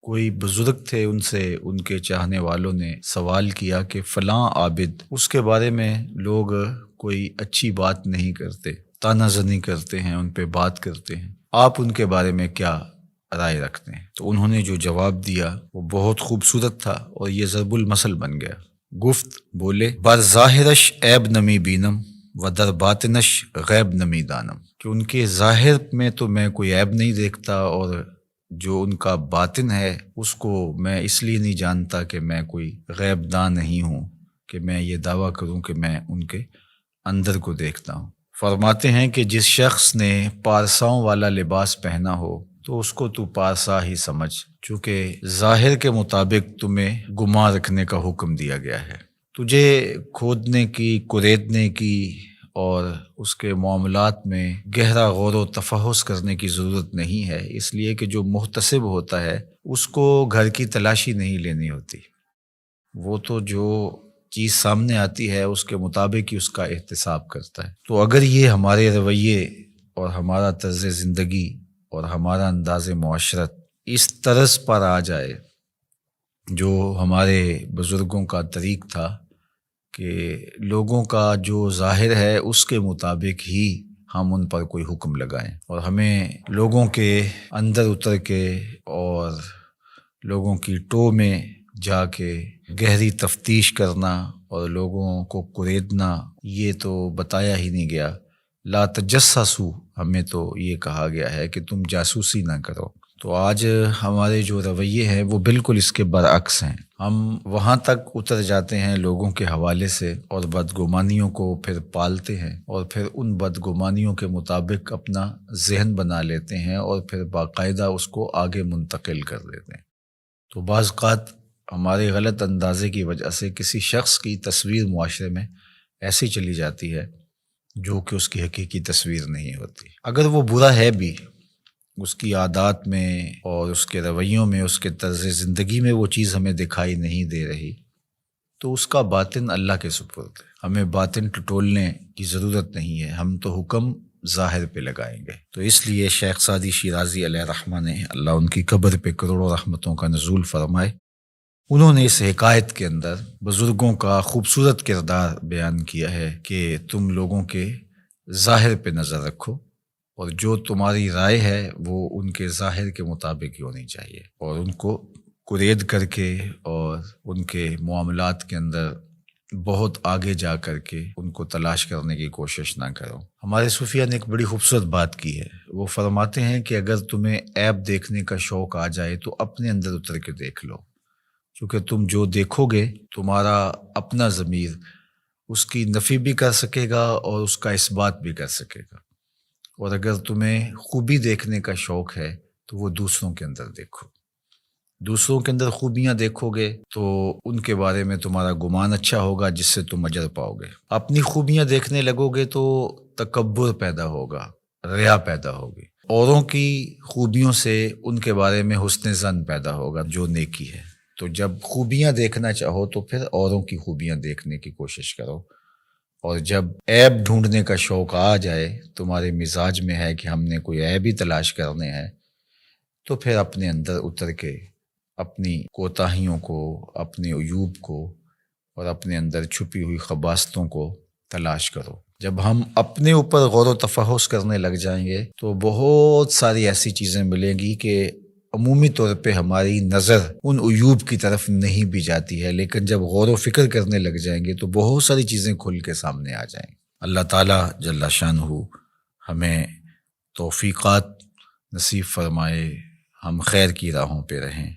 کوئی بزرگ تھے، ان سے ان کے چاہنے والوں نے سوال کیا کہ فلاں عابد، اس کے بارے میں لوگ کوئی اچھی بات نہیں کرتے، طعنہ زنی کرتے ہیں، ان پہ بات کرتے ہیں، آپ ان کے بارے میں کیا رائے رکھتے ہیں؟ تو انہوں نے جو جواب دیا وہ بہت خوبصورت تھا اور یہ ضرب المثل بن گیا۔ گفت بولے، بر ظاہرش عیب نمی بینم و در باطنش غیب نمی دانم، کہ ان کے ظاہر میں تو میں کوئی عیب نہیں دیکھتا، اور جو ان کا باطن ہے اس کو میں اس لیے نہیں جانتا کہ میں کوئی غیب دان نہیں ہوں کہ میں یہ دعویٰ کروں کہ میں ان کے اندر کو دیکھتا ہوں۔ فرماتے ہیں کہ جس شخص نے پارساؤں والا لباس پہنا ہو تو اس کو تو پارسا ہی سمجھ، چونکہ ظاہر کے مطابق تمہیں گمان رکھنے کا حکم دیا گیا ہے۔ تجھے کھودنے کی، کریدنے کی اور اس کے معاملات میں گہرا غور و تفحص کرنے کی ضرورت نہیں ہے، اس لیے کہ جو محتسب ہوتا ہے اس کو گھر کی تلاشی نہیں لینی ہوتی، وہ تو جو چیز سامنے آتی ہے اس کے مطابق ہی اس کا احتساب کرتا ہے۔ تو اگر یہ ہمارے رویے اور ہمارا طرز زندگی اور ہمارا انداز معاشرت اس طرز پر آ جائے جو ہمارے بزرگوں کا طریق تھا کہ لوگوں کا جو ظاہر ہے اس کے مطابق ہی ہم ان پر کوئی حکم لگائیں، اور ہمیں لوگوں کے اندر اتر کے اور لوگوں کی ٹو میں جا کے گہری تفتیش کرنا اور لوگوں کو کریدنا، یہ تو بتایا ہی نہیں گیا۔ لا تجسسوا، ہمیں تو یہ کہا گیا ہے کہ تم جاسوسی نہ کرو۔ تو آج ہمارے جو رویے ہیں وہ بالکل اس کے برعکس ہیں۔ ہم وہاں تک اتر جاتے ہیں لوگوں کے حوالے سے اور بدگمانیوں کو پھر پالتے ہیں، اور پھر ان بدگمانیوں کے مطابق اپنا ذہن بنا لیتے ہیں اور پھر باقاعدہ اس کو آگے منتقل کر دیتے ہیں۔ تو بعض اوقات ہمارے غلط اندازے کی وجہ سے کسی شخص کی تصویر معاشرے میں ایسی چلی جاتی ہے جو کہ اس کی حقیقی تصویر نہیں ہوتی۔ اگر وہ برا ہے بھی، اس کی عادات میں اور اس کے رویوں میں، اس کے طرز زندگی میں وہ چیز ہمیں دکھائی نہیں دے رہی، تو اس کا باطن اللہ کے سپرد ہے۔ ہمیں باطن ٹٹولنے کی ضرورت نہیں ہے، ہم تو حکم ظاہر پہ لگائیں گے۔ تو اس لیے شیخ سعدی شیرازی علیہ رحمہ نے، اللہ ان کی قبر پہ کروڑوں رحمتوں کا نزول فرمائے، انہوں نے اس حکایت کے اندر بزرگوں کا خوبصورت کردار بیان کیا ہے کہ تم لوگوں کے ظاہر پہ نظر رکھو، اور جو تمہاری رائے ہے وہ ان کے ظاہر کے مطابق ہی ہونی چاہیے، اور ان کو کرید کر کے اور ان کے معاملات کے اندر بہت آگے جا کر کے ان کو تلاش کرنے کی کوشش نہ کرو۔ ہمارے صوفیہ نے ایک بڑی خوبصورت بات کی ہے، وہ فرماتے ہیں کہ اگر تمہیں عیب دیکھنے کا شوق آ جائے تو اپنے اندر اتر کے دیکھ لو، کیونکہ تم جو دیکھو گے تمہارا اپنا ضمیر اس کی نفی بھی کر سکے گا اور اس کا اثبات بھی کر سکے گا، اور اگر تمہیں خوبی دیکھنے کا شوق ہے تو وہ دوسروں کے اندر دیکھو، دوسروں کے اندر خوبیاں دیکھو گے تو ان کے بارے میں تمہارا گمان اچھا ہوگا جس سے تم اجر پاؤ گے۔ اپنی خوبیاں دیکھنے لگو گے تو تکبر پیدا ہوگا، ریا پیدا ہوگی، اوروں کی خوبیوں سے ان کے بارے میں حسن ظن پیدا ہوگا جو نیکی ہے۔ تو جب خوبیاں دیکھنا چاہو تو پھر اوروں کی خوبیاں دیکھنے کی کوشش کرو، اور جب عیب ڈھونڈنے کا شوق آ جائے، تمہارے مزاج میں ہے کہ ہم نے کوئی عیب ہی تلاش کرنے ہیں، تو پھر اپنے اندر اتر کے اپنی کوتاہیوں کو، اپنے عیوب کو اور اپنے اندر چھپی ہوئی خباثتوں کو تلاش کرو۔ جب ہم اپنے اوپر غور و تفحص کرنے لگ جائیں گے تو بہت ساری ایسی چیزیں ملیں گی کہ عمومی طور پہ ہماری نظر ان عیوب کی طرف نہیں بھی جاتی ہے، لیکن جب غور و فکر کرنے لگ جائیں گے تو بہت ساری چیزیں کھل کے سامنے آ جائیں گی۔ اللہ تعالیٰ جل شانہ ہمیں توفیقات نصیب فرمائے، ہم خیر کی راہوں پہ رہیں۔